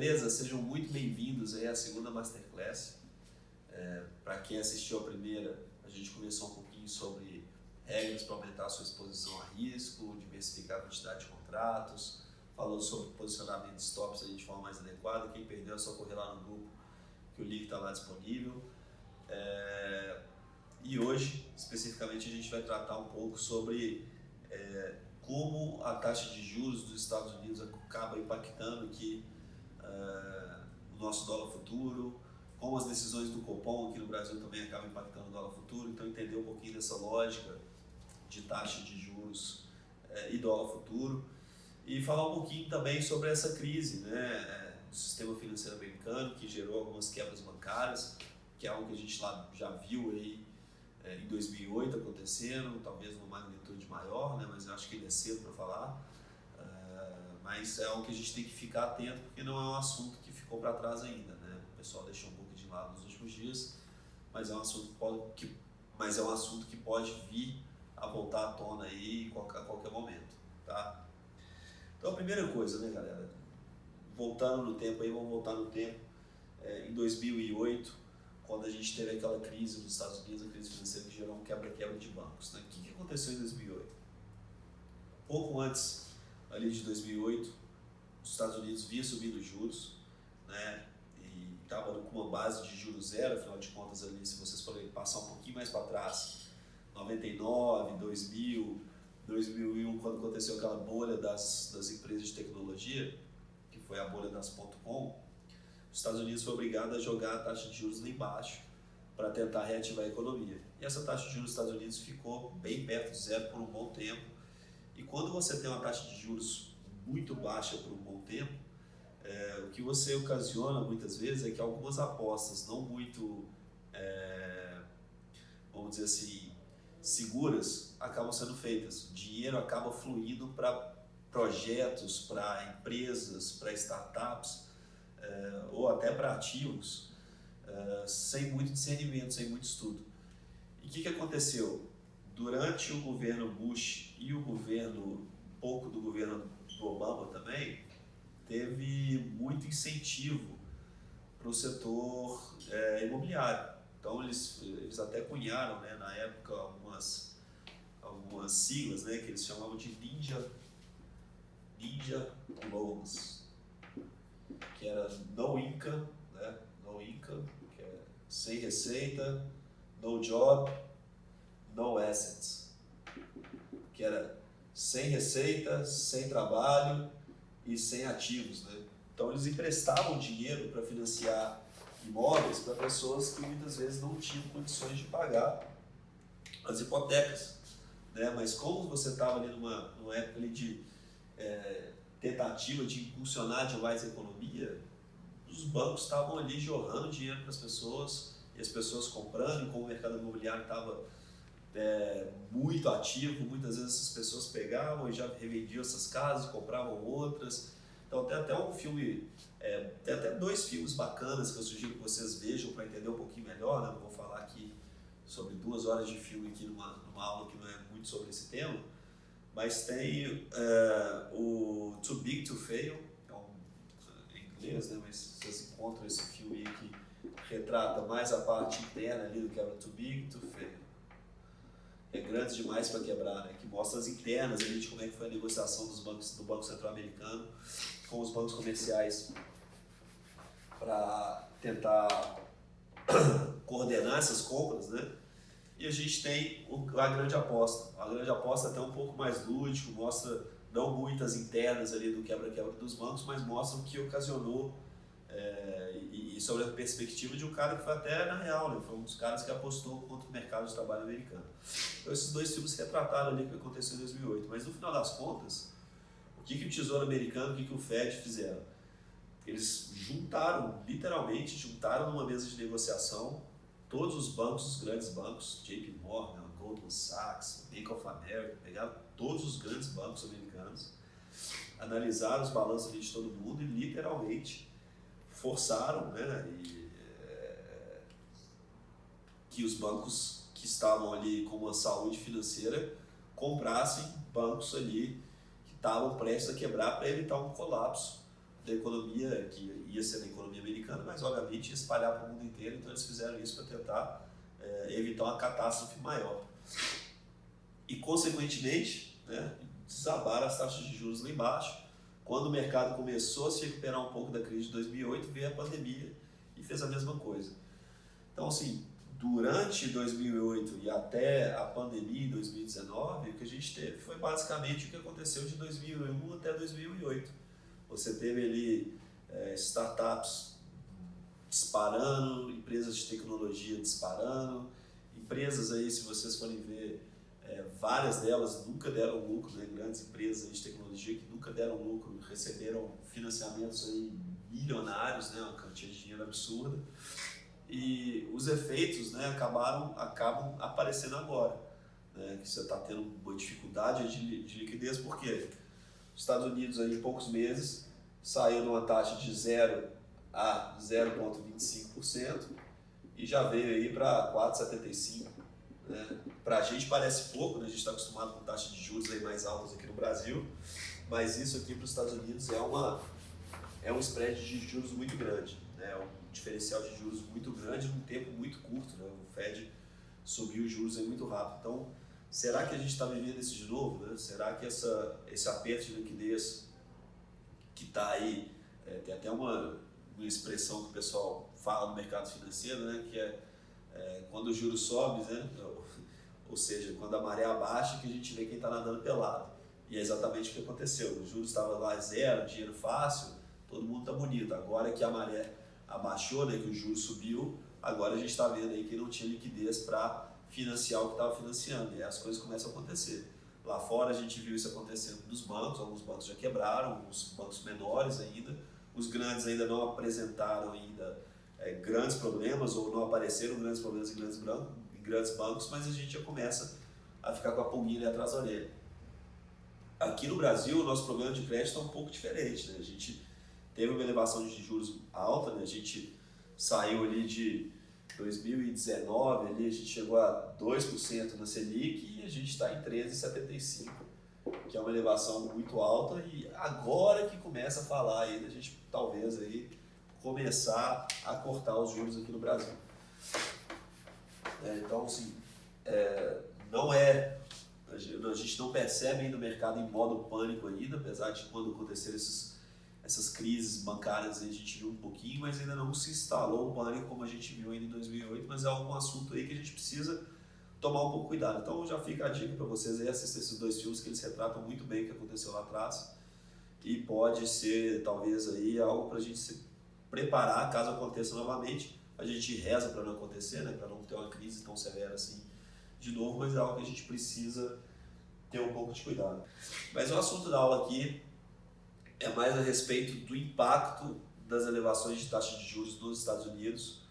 beleza? Sejam muito bem-vindos aí à segunda Masterclass. Para quem assistiu a primeira, a gente começou um pouquinho sobre regras para aumentar a sua exposição a risco, diversificar a quantidade de contratos, falando sobre posicionamento de stops aí de forma mais adequada. Quem perdeu é só correr lá no grupo, que o link está lá disponível. E hoje, especificamente, a gente vai tratar um pouco sobre como a taxa de juros dos Estados Unidos acaba impactando aqui o nosso dólar futuro, como as decisões do Copom aqui no Brasil também acabam impactando o dólar futuro. Então, entender um pouquinho dessa lógica de taxa de juros e dólar futuro, e falar um pouquinho também sobre essa crise, né, do sistema financeiro americano, que gerou algumas quebras bancárias, que é algo que a gente lá já viu aí em 2008 acontecendo, talvez numa magnitude maior, né, mas eu acho que ainda é cedo para falar. Mas é algo que a gente tem que ficar atento, porque não é um assunto que ficou para trás ainda, né? O pessoal deixou um pouco de lado nos últimos dias, mas é um assunto que pode vir a voltar à tona aí a qualquer momento, tá? Então a primeira coisa, né, galera, voltando no tempo aí, vamos voltar no tempo, em 2008, quando a gente teve aquela crise nos Estados Unidos, a crise financeira que gerou um quebra-quebra de bancos, né? O que aconteceu em 2008? Pouco antes ali de 2008, os Estados Unidos vinha subindo juros, né? E estava com uma base de juros zero, afinal de contas ali, se vocês forem passar um pouquinho mais para trás, 99, 2000, 2001, quando aconteceu aquela bolha das empresas de tecnologia, que foi a bolha das .com, os Estados Unidos foi obrigado a jogar a taxa de juros lá embaixo para tentar reativar a economia. E essa taxa de juros dos Estados Unidos ficou bem perto de zero por um bom tempo. E quando você tem uma taxa de juros muito baixa por um bom tempo, o que você ocasiona muitas vezes é que algumas apostas não muito, vamos dizer assim, seguras acabam sendo feitas. O dinheiro acaba fluindo para projetos, para empresas, para startups, ou até para ativos, sem muito discernimento, sem muito estudo. E o que aconteceu? Durante o governo Bush e o governo, pouco do governo do Obama também, teve muito incentivo para o setor imobiliário. Então eles até cunharam, né, na época algumas siglas, né, que eles chamavam de Ninja Loans, que era no income, né, no income, que é sem receita, no job, no assets, que era sem receita, sem trabalho e sem ativos, né? Então eles emprestavam dinheiro para financiar imóveis para pessoas que muitas vezes não tinham condições de pagar as hipotecas, né? Mas como você estava ali numa época ali de tentativa de impulsionar demais a economia, os bancos estavam ali jorrando dinheiro para as pessoas e as pessoas comprando, e como o mercado imobiliário estava muito ativo, muitas vezes essas pessoas pegavam e já revendiam essas casas e compravam outras. Então tem até um filme, tem até 2 filmes bacanas que eu sugiro que vocês vejam para entender um pouquinho melhor, né? Não vou falar aqui sobre 2 horas de filme aqui numa aula que não é muito sobre esse tema, mas tem o Too Big to Fail, que é em inglês, né? Mas vocês encontram esse filme aí que retrata mais a parte interna ali do que era Too Big to Fail. É grande demais para quebrar, né? Que mostra as internas ali de como é que foi a negociação dos bancos, do Banco Central-Americano com os bancos comerciais para tentar coordenar essas compras, né? E a gente tem a grande aposta. A grande aposta é até um pouco mais lúdico, mostra não muitas internas ali do quebra-quebra dos bancos, mas mostra o que ocasionou e sobre a perspectiva de um cara que foi até na real, né? Foi um dos caras que apostou contra o mercado de trabalho americano. Então esses 2 filmes retrataram ali o que aconteceu em 2008, mas no final das contas, o que o Tesouro Americano, o que o Fed fizeram? Eles literalmente juntaram numa mesa de negociação todos os bancos, os grandes bancos, JP Morgan, Goldman Sachs, Bank of America, pegaram todos os grandes bancos americanos, analisaram os balanços ali de todo mundo e literalmente forçaram, né, que os bancos que estavam ali com uma saúde financeira comprassem bancos ali que estavam prestes a quebrar para evitar um colapso da economia, que ia ser da economia americana, mas obviamente ia espalhar para o mundo inteiro, então eles fizeram isso para tentar evitar uma catástrofe maior. E, consequentemente, né, desabaram as taxas de juros lá embaixo. Quando o mercado começou a se recuperar um pouco da crise de 2008, veio a pandemia e fez a mesma coisa. Então, assim, durante 2008 e até a pandemia em 2019, o que a gente teve foi basicamente o que aconteceu de 2001 até 2008. Você teve ali startups disparando, empresas de tecnologia disparando, empresas aí, se vocês forem ver, várias delas nunca deram lucro, né? Grandes empresas aí de tecnologia que nunca deram lucro, receberam financiamentos aí milionários, né? Uma quantia de dinheiro absurda. E os efeitos, né, acabam aparecendo agora, né, que você está tendo uma dificuldade de liquidez, porque os Estados Unidos aí, em poucos meses saiu numa taxa de 0 a 0,25% e já veio aí para 4,75%. Né? Para a gente parece pouco, né? A gente está acostumado com taxas de juros aí mais altas aqui no Brasil, mas isso aqui para os Estados Unidos é um spread de juros muito grande, né? Um diferencial de juros muito grande num tempo muito curto, né? O Fed subiu os juros aí muito rápido. Então, será que a gente está vivendo isso de novo? Né? Será que esse aperto de liquidez que está aí, tem até uma expressão que o pessoal fala no mercado financeiro, né? Que quando o juros sobe, né? Ou seja, quando a maré abaixa, que a gente vê quem está nadando pelado. E é exatamente o que aconteceu. Os juros estavam lá zero, dinheiro fácil, todo mundo está bonito. Agora que a maré abaixou, né, que o juros subiu, agora a gente está vendo aí que não tinha liquidez para financiar o que estava financiando. E aí as coisas começam a acontecer. Lá fora a gente viu isso acontecendo nos bancos, alguns bancos já quebraram, alguns bancos menores ainda. Os grandes ainda não apresentaram ainda grandes problemas ou não apareceram grandes problemas em grandes bancos, mas a gente já começa a ficar com a pulguinha ali atrás da orelha. Aqui no Brasil, o nosso problema de crédito é um pouco diferente, né? A gente teve uma elevação de juros alta, né? A gente saiu ali de 2019, ali a gente chegou a 2% na Selic e a gente está em 13,75%, que é uma elevação muito alta, e agora que começa a falar aí, a gente talvez aí começar a cortar os juros aqui no Brasil. Então, assim, a gente não percebe ainda o mercado em modo pânico ainda, apesar de quando acontecer essas crises bancárias a gente viu um pouquinho, mas ainda não se instalou um pânico como a gente viu ainda em 2008, mas é algum assunto aí que a gente precisa tomar um pouco cuidado. Então já fica a dica para vocês aí, assistir esses 2 filmes que eles retratam muito bem o que aconteceu lá atrás, e pode ser talvez aí algo para a gente se preparar caso aconteça novamente. A gente reza para não acontecer, né, para não ter uma crise tão severa assim de novo, mas é algo que a gente precisa ter um pouco de cuidado. Mas o assunto da aula aqui é mais a respeito do impacto das elevações de taxa de juros nos Estados Unidos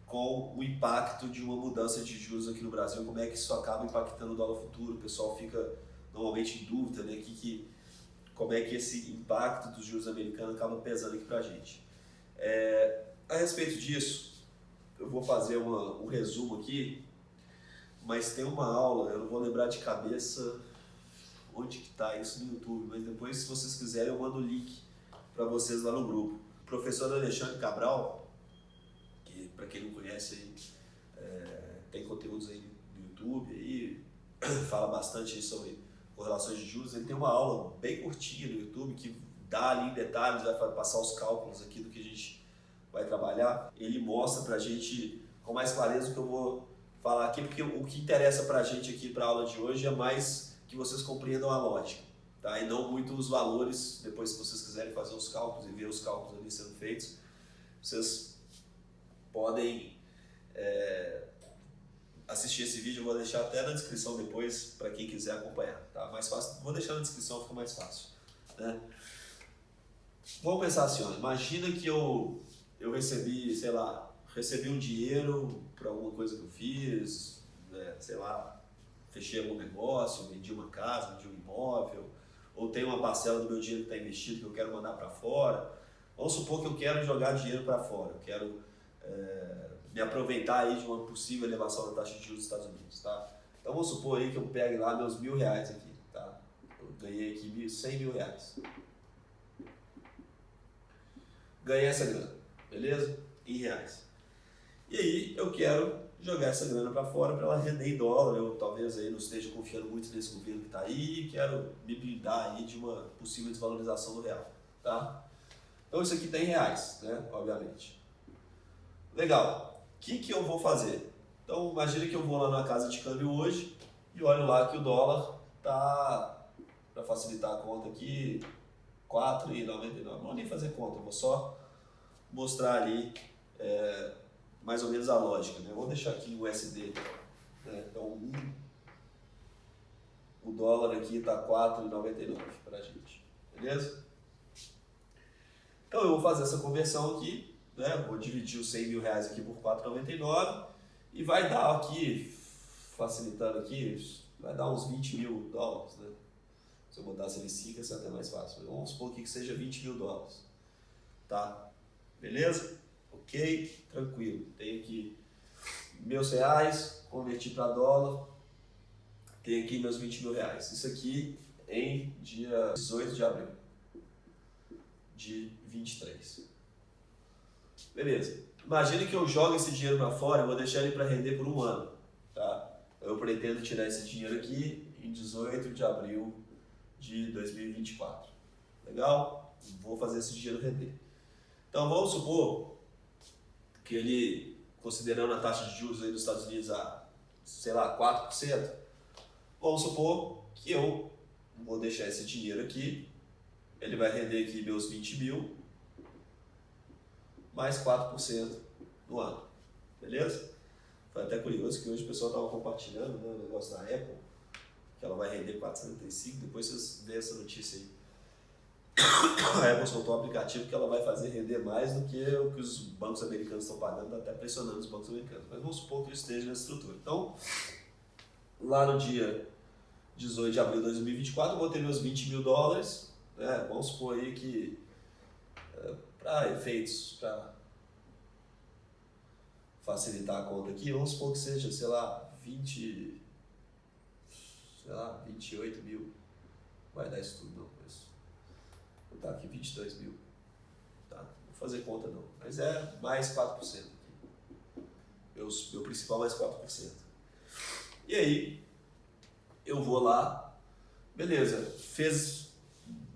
com o impacto de uma mudança de juros aqui no Brasil, como é que isso acaba impactando o dólar futuro. O pessoal fica normalmente em dúvida, né, como é que esse impacto dos juros americanos acaba pesando aqui para a gente. A respeito disso, eu vou fazer um resumo aqui, mas tem uma aula, eu não vou lembrar de cabeça onde que está isso no YouTube, mas depois, se vocês quiserem, eu mando o link para vocês lá no grupo. O professor Alexandre Cabral, que para quem não conhece, aí, tem conteúdos aí no YouTube, aí, fala bastante aí sobre correlações de juros. Ele tem uma aula bem curtinha no YouTube que dá ali em detalhes, vai passar os cálculos aqui do que a gente vai trabalhar. Ele mostra para a gente com mais clareza o que eu vou falar aqui, porque o que interessa para a gente aqui para a aula de hoje é mais que vocês compreendam a lógica, tá? E não muito os valores. Depois, se vocês quiserem fazer os cálculos e ver os cálculos ali sendo feitos, vocês podem assistir esse vídeo. Eu vou deixar até na descrição depois para quem quiser acompanhar, tá? Mais fácil, vou deixar na descrição, fica mais fácil, né? Vamos pensar assim, ó, imagina que eu recebi, sei lá, um dinheiro para alguma coisa que eu fiz, né, sei lá, fechei algum negócio, vendi uma casa, vendi um imóvel, ou tenho uma parcela do meu dinheiro que está investido que eu quero mandar para fora. Vamos supor que eu quero jogar dinheiro para fora, eu quero me aproveitar aí de uma possível elevação da taxa de juros dos Estados Unidos, tá? Então vamos supor aí que eu pegue lá meus R$1.000 aqui, tá? Eu ganhei aqui R$100 mil. ganhar essa grana, beleza? Em reais. E aí eu quero jogar essa grana para fora para ela render em dólar. Eu talvez aí não esteja confiando muito nesse governo que está aí e quero me blindar aí de uma possível desvalorização do real, tá? Então isso aqui está em reais, né? Obviamente. Legal. O que eu vou fazer? Então imagine que eu vou lá na casa de câmbio hoje e olho lá que o dólar tá, para facilitar a conta aqui, R$ 4,99. Não vou nem fazer conta, vou só mostrar ali mais ou menos a lógica, né? Vou deixar aqui o USD, né? Então o dólar aqui está R$ 4,99 para a gente, beleza? Então eu vou fazer essa conversão aqui, né? Vou dividir os 100 mil reais aqui por 4,99 e vai dar aqui, facilitando aqui, vai dar uns 20 mil dólares, né? Se eu botasse ele 5 ia ser até mais fácil. Vamos supor aqui que seja 20 mil dólares, tá? Beleza? Ok? Tranquilo. Tenho aqui meus reais, converti para dólar, tenho aqui meus 20 mil reais. Isso aqui em dia 18 de abril de 23. Beleza. Imagine que eu jogo esse dinheiro para fora e vou deixar ele para render por um ano, tá? Eu pretendo tirar esse dinheiro aqui em 18 de abril de 2024. Legal? Vou fazer esse dinheiro render. Então vamos supor que ele, considerando a taxa de juros aí dos Estados Unidos a, sei lá, 4%, vamos supor que eu vou deixar esse dinheiro aqui, ele vai render aqui meus 20 mil, mais 4% no ano, beleza? Foi até curioso que hoje o pessoal estava compartilhando, né, o negócio da Apple, que ela vai render 4,75, depois vocês veem essa notícia aí. A Apple soltou um aplicativo que ela vai fazer render mais do que o que os bancos americanos estão pagando, tá até pressionando os bancos americanos. Mas vamos supor que isso esteja nessa estrutura. Então, lá no dia 18 de abril de 2024, eu vou ter meus 20 mil dólares, né? Vamos supor aí que, para efeitos, para facilitar a conta aqui, vamos supor que seja, sei lá, 28 mil. Vai dar isso tudo, não, mas vou botar aqui 22 mil. Tá? Não vou fazer conta não, mas é mais 4% aqui. Meu principal mais 4%. E aí, eu vou lá, beleza, fez,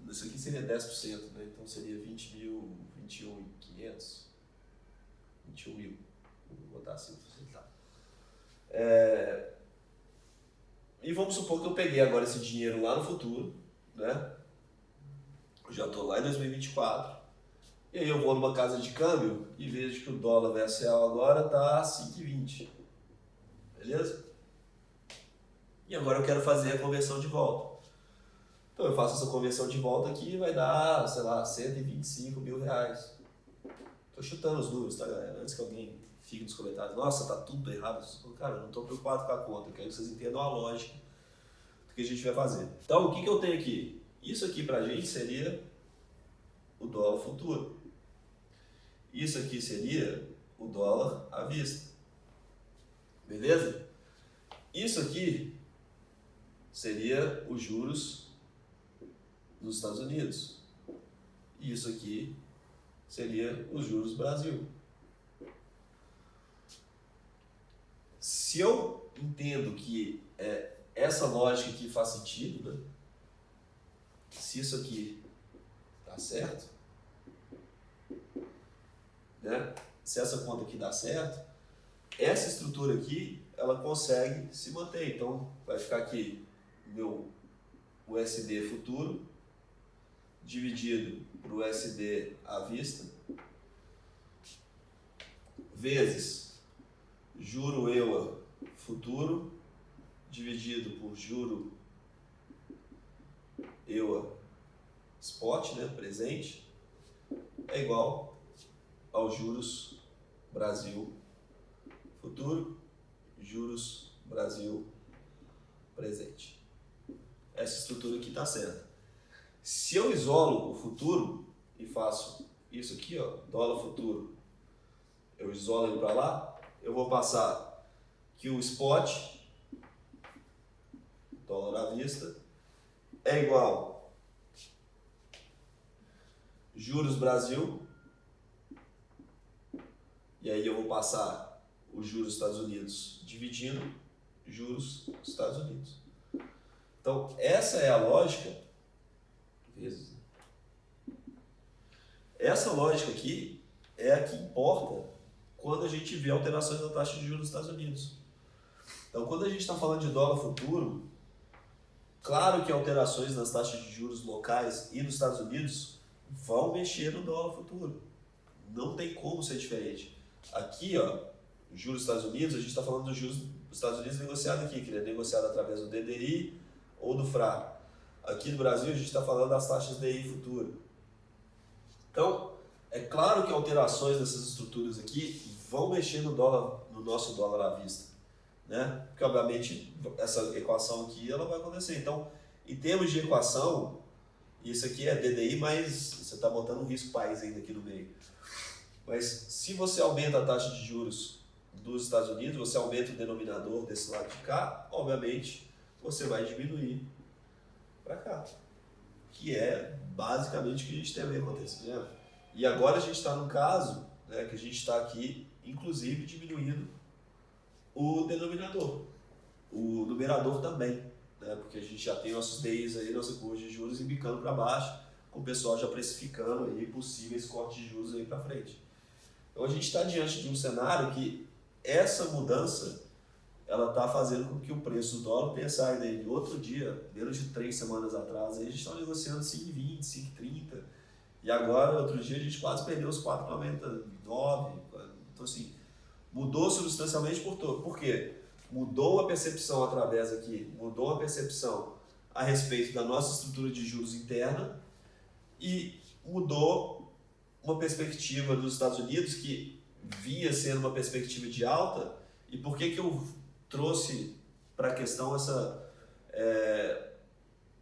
isso aqui seria 10%, né? Então seria 20 mil, 21.500, 21 mil, vou botar assim para facilitar. E vamos supor que eu peguei agora esse dinheiro lá no futuro, né? Eu já estou lá em 2024, e aí eu vou numa casa de câmbio e vejo que o dólar versus real agora está 5,20, beleza? E agora eu quero fazer a conversão de volta. Então eu faço essa conversão de volta aqui e vai dar, sei lá, 125 mil reais. Tô chutando os números, tá, galera? Antes que alguém fique nos comentários, nossa, tá tudo errado. Cara, eu não tô preocupado com a conta, eu quero que vocês entendam a lógica do que a gente vai fazer. Então, o que eu tenho aqui? Isso aqui pra gente seria o dólar futuro. Isso aqui seria o dólar à vista. Beleza? Isso aqui seria os juros dos Estados Unidos. E isso aqui seria os juros do Brasil. Se eu entendo que essa lógica aqui faz sentido, né? Se isso aqui dá certo, né? Se essa conta aqui dá certo, essa estrutura aqui, ela consegue se manter. Então, vai ficar aqui meu USD futuro dividido por USD à vista vezes juro EUA futuro dividido por juro EUA spot, né, presente, é igual aos juros Brasil futuro, juros Brasil presente. Essa estrutura aqui está certa. Se eu isolo o futuro e faço isso aqui, ó, dólar futuro, eu isolo ele para lá, eu vou passar que o spot, dólar à vista, é igual juros Brasil E aí eu vou passar os juros dos Estados Unidos dividindo juros dos Estados Unidos. Então, essa é a lógica. Essa lógica aqui é a que importa quando a gente vê alterações na taxa de juros dos Estados Unidos. Então, quando a gente está falando de dólar futuro, claro que alterações nas taxas de juros locais e nos Estados Unidos vão mexer no dólar futuro. Não tem como ser diferente. Aqui, ó, juros dos Estados Unidos, a gente está falando dos juros dos Estados Unidos negociado aqui, que ele é negociado através do DDI ou do FRA. Aqui no Brasil, a gente está falando das taxas DI futuro. Então, é claro que alterações dessas estruturas aqui vão mexer no dólar, no nosso dólar à vista, né? Porque, obviamente, essa equação aqui ela vai acontecer. Então, em termos de equação, isso aqui é DDI, mas você está botando um risco país ainda aqui no meio. Mas se você aumenta a taxa de juros dos Estados Unidos, você aumenta o denominador desse lado de cá, obviamente, você vai diminuir para cá. Que é basicamente o que a gente tem a ver acontecendo. E agora a gente está num caso, né, que a gente está aqui, inclusive, diminuindo o denominador. O numerador também, né, porque a gente já tem nossos DIs aí, nossa curva de juros embicando para baixo, com o pessoal já precificando aí possíveis cortes de juros aí para frente. Então a gente está diante de um cenário que essa mudança ela está fazendo com que o preço do dólar tenha saído aí de outro dia, menos de 3 semanas atrás, aí a gente estava negociando 5,20, 5,30, e agora, outro dia, a gente quase perdeu os 4,99, então assim, mudou substancialmente por quê? Mudou a percepção através aqui, mudou a percepção a respeito da nossa estrutura de juros interna e mudou uma perspectiva dos Estados Unidos que via sendo uma perspectiva de alta. E por que eu trouxe para a questão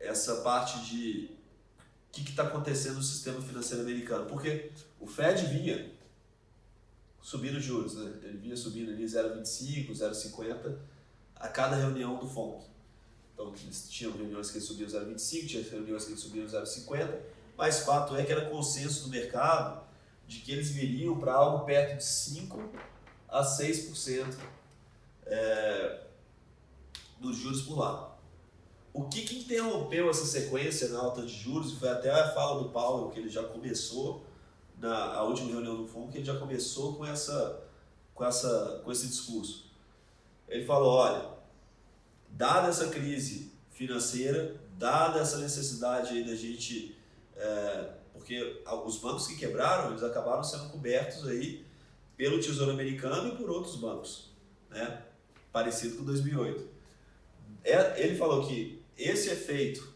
essa parte de o que está acontecendo no sistema financeiro americano? Porque o Fed vinha subindo os juros, né? Ele vinha subindo ali 0,25, 0,50 a cada reunião do FONC. Então, eles tinham reuniões que eles subiam 0,25, tinha reuniões que eles subiam 0,50, mas fato é que era consenso do mercado de que eles viriam para algo perto de 5 a 6% dos juros por lá. O que interrompeu essa sequência na alta de juros, foi até a fala do Powell, que ele já começou, na última reunião do FONC, que ele já começou com esse discurso. Ele falou, olha, dada essa crise financeira, dada essa necessidade aí da gente, porque os bancos que quebraram, eles acabaram sendo cobertos aí pelo Tesouro Americano e por outros bancos, né? Parecido com 2008. Ele falou que esse efeito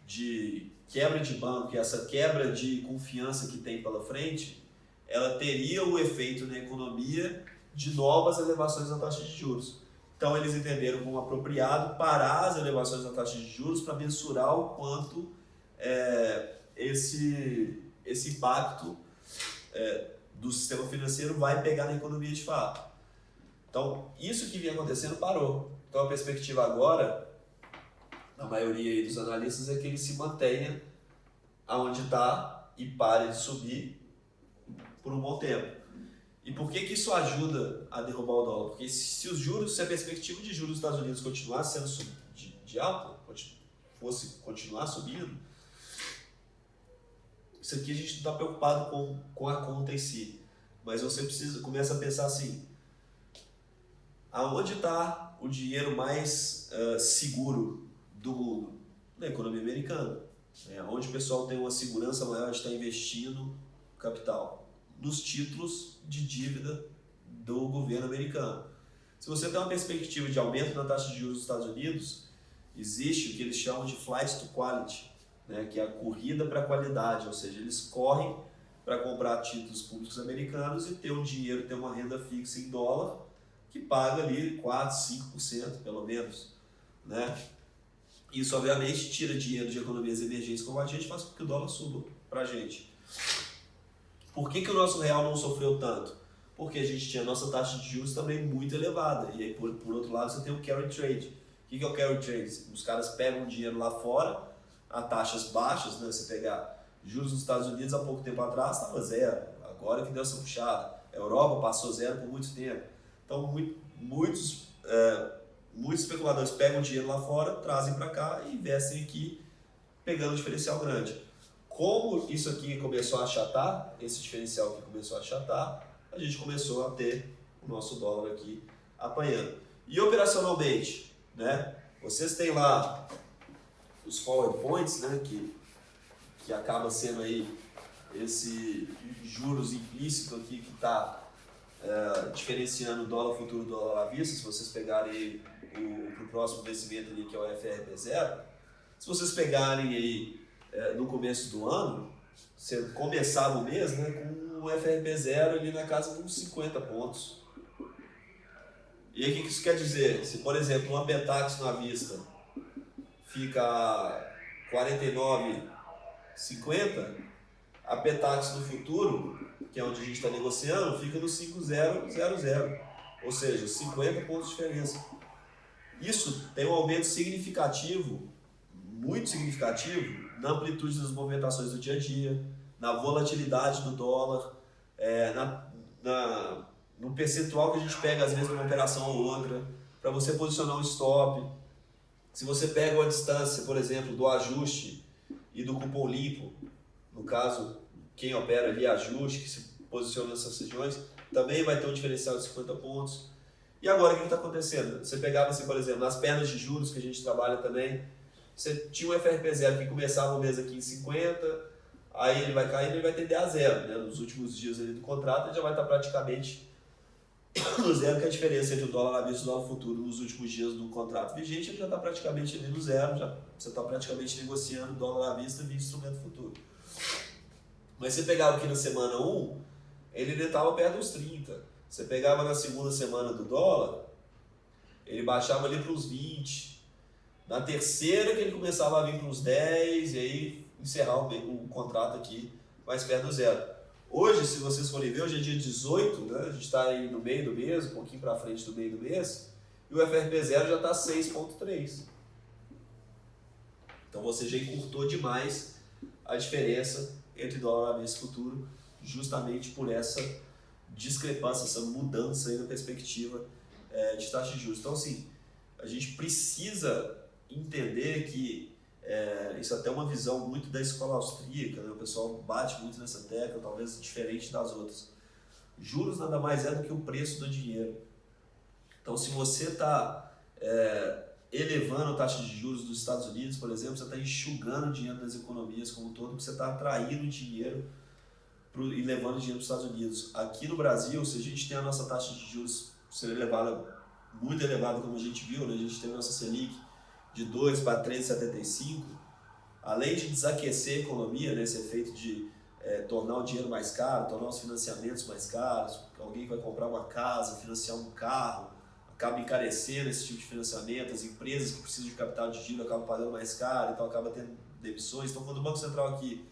de quebra de banco e essa quebra de confiança que tem pela frente, ela teria o efeito na economia de novas elevações da taxa de juros. Então eles entenderam como apropriado parar as elevações da taxa de juros para mensurar o quanto esse impacto do sistema financeiro vai pegar na economia de fato. Então isso que vinha acontecendo parou. Então a perspectiva agora, a maioria aí dos analistas, é que ele se mantenha aonde está e pare de subir por um bom tempo. E por que isso ajuda a derrubar o dólar? Porque se a perspectiva de juros dos Estados Unidos continuasse sendo de alta, fosse continuar subindo, isso aqui a gente não está preocupado com a conta em si. Mas você começa a pensar assim, aonde está o dinheiro mais seguro do mundo? Na economia americana, onde o pessoal tem uma segurança maior de estar investindo capital, nos títulos de dívida do governo americano. Se você tem uma perspectiva de aumento na taxa de juros dos Estados Unidos, existe o que eles chamam de flight to quality, né, que é a corrida para a qualidade, ou seja, eles correm para comprar títulos públicos americanos e ter um dinheiro, ter uma renda fixa em dólar, que paga ali 4, 5% pelo menos, né? Isso obviamente tira dinheiro de economias emergentes como a gente, faz com que o dólar suba para a gente. Por que o nosso real não sofreu tanto? Porque a gente tinha a nossa taxa de juros também muito elevada. E aí, por outro lado, você tem o carry trade. O que é o carry trade? Os caras pegam dinheiro lá fora, a taxas baixas, né? Você pegar juros nos Estados Unidos há pouco tempo atrás estava 0, agora que deu essa puxada. A Europa passou zero por muito tempo. Então, muitos especuladores pegam o dinheiro lá fora, trazem para cá e investem aqui, pegando um diferencial grande. Como isso aqui começou a achatar, esse diferencial aqui começou a achatar, a gente começou a ter o nosso dólar aqui apanhando. E operacionalmente, né? Vocês têm lá os forward points, né? Que acaba sendo aí esse juros implícito aqui que está diferenciando o dólar futuro do dólar à vista. Se vocês pegarem o próximo vencimento ali, que é o FRP0, se vocês pegarem aí no começo do ano, você começava o mês, né, com o FRP0 ali na casa de uns 50 pontos. E aí o que isso quer dizer? Se, por exemplo, uma Petax à vista fica 49,50, a Petax no futuro, que é onde a gente está negociando, fica no 5,000, ou seja, 50 pontos de diferença. Isso tem um aumento significativo, muito significativo, na amplitude das movimentações do dia a dia, na volatilidade do dólar, no percentual que a gente pega às vezes numa operação ou outra, para você posicionar um stop. Se você pega uma distância, por exemplo, do ajuste e do cupom limpo, no caso, quem opera ali ajuste, que se posiciona nessas regiões, também vai ter um diferencial de 50 pontos. E agora o que está acontecendo? Você pegava assim, por exemplo, nas pernas de juros que a gente trabalha também, você tinha um FRP0 que começava o mês aqui em 50, aí ele vai caindo e ele vai tender a zero, né? Nos últimos dias ali do contrato ele já vai estar praticamente no zero, que é a diferença entre o dólar à vista e o dólar futuro nos últimos dias do contrato vigente, ele já está praticamente ali no zero, você está praticamente negociando o dólar à vista via instrumento futuro. Mas você pegava aqui na semana 1, ele ainda estava perto dos 30. Você pegava na segunda semana do dólar, ele baixava ali para os 20. Na terceira que ele começava a vir para os 10 e aí encerrar o contrato aqui mais perto do zero. Hoje, se vocês forem ver, hoje é dia 18, né? A gente está aí no meio do mês, um pouquinho para frente do meio do mês, e o FRP0 já está 6,3. Então você já encurtou demais a diferença entre dólar à vista futuro, justamente por essa discrepância, essa mudança aí na perspectiva de taxa de juros. Então, assim, a gente precisa entender que isso é até uma visão muito da escola austríaca, né? O pessoal bate muito nessa tecla, talvez diferente das outras. Juros nada mais é do que o preço do dinheiro. Então, se você está elevando a taxa de juros dos Estados Unidos, por exemplo, você está enxugando o dinheiro das economias como um todo, porque você está atraindo dinheiro e levando dinheiro para os Estados Unidos. Aqui no Brasil, se a gente tem a nossa taxa de juros ser elevada, muito elevada, como a gente viu, né? A gente tem a nossa Selic de 2 para 3,75, além de desaquecer a economia, né? Esse efeito de tornar o dinheiro mais caro, tornar os financiamentos mais caros, alguém que vai comprar uma casa, financiar um carro, acaba encarecendo esse tipo de financiamento, as empresas que precisam de capital de giro acabam pagando mais caro, então acaba tendo demissões. Então, quando o Banco Central aqui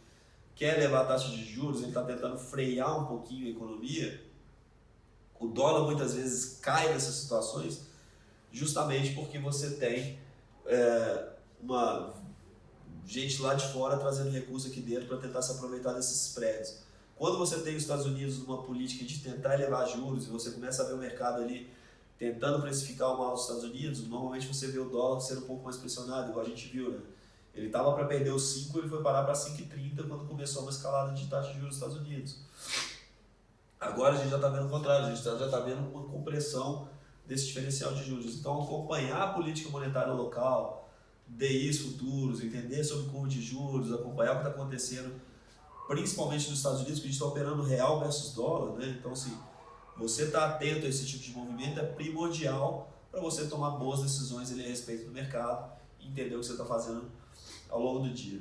quer elevar a taxa de juros, ele está tentando frear um pouquinho a economia, o dólar muitas vezes cai nessas situações, justamente porque você tem uma gente lá de fora trazendo recurso aqui dentro para tentar se aproveitar desses spreads. Quando você tem os Estados Unidos numa política de tentar elevar juros e você começa a ver o mercado ali tentando precificar o mal dos Estados Unidos, normalmente você vê o dólar sendo um pouco mais pressionado, igual a gente viu, né? Ele estava para perder os 5, ele foi parar para 5,30 quando começou uma escalada de taxa de juros dos Estados Unidos. Agora a gente já está vendo o contrário, a gente já está vendo uma compressão desse diferencial de juros. Então, acompanhar a política monetária local, DIs futuros, entender sobre curva de juros, acompanhar o que está acontecendo, principalmente nos Estados Unidos, que a gente está operando real versus dólar, né? Então, assim, você estar atento a esse tipo de movimento é primordial para você tomar boas decisões ali a respeito do mercado e entender o que você está fazendo ao longo do dia.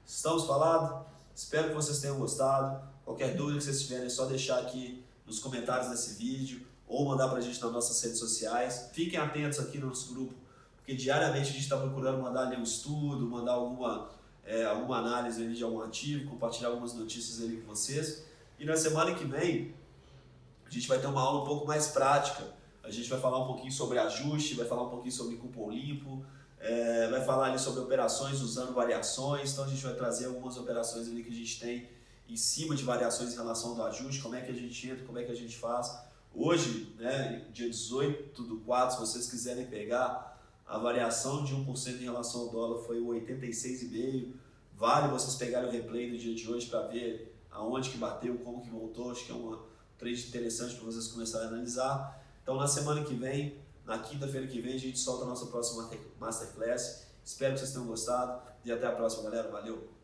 Estamos falados? Espero que vocês tenham gostado. Qualquer dúvida que vocês tiverem é só deixar aqui nos comentários desse vídeo ou mandar para a gente nas nossas redes sociais. Fiquem atentos aqui no nosso grupo, porque diariamente a gente está procurando mandar ali um estudo, mandar alguma análise ali de algum ativo, compartilhar algumas notícias ali com vocês. E na semana que vem a gente vai ter uma aula um pouco mais prática. A gente vai falar um pouquinho sobre ajuste, vai falar um pouquinho sobre cupom limpo, vai falar ali sobre operações usando variações. Então a gente vai trazer algumas operações ali que a gente tem em cima de variações em relação do ajuste, como é que a gente entra, como é que a gente faz. Hoje, né, dia 18/4, se vocês quiserem pegar, a variação de 1% em relação ao dólar foi o 86,5. Vale vocês pegarem o replay do dia de hoje para ver aonde que bateu, como que voltou. Acho que é uma trade interessante para vocês começarem a analisar. Então, na semana que vem, na quinta-feira que vem, a gente solta a nossa próxima Masterclass. Espero que vocês tenham gostado e até a próxima, galera. Valeu!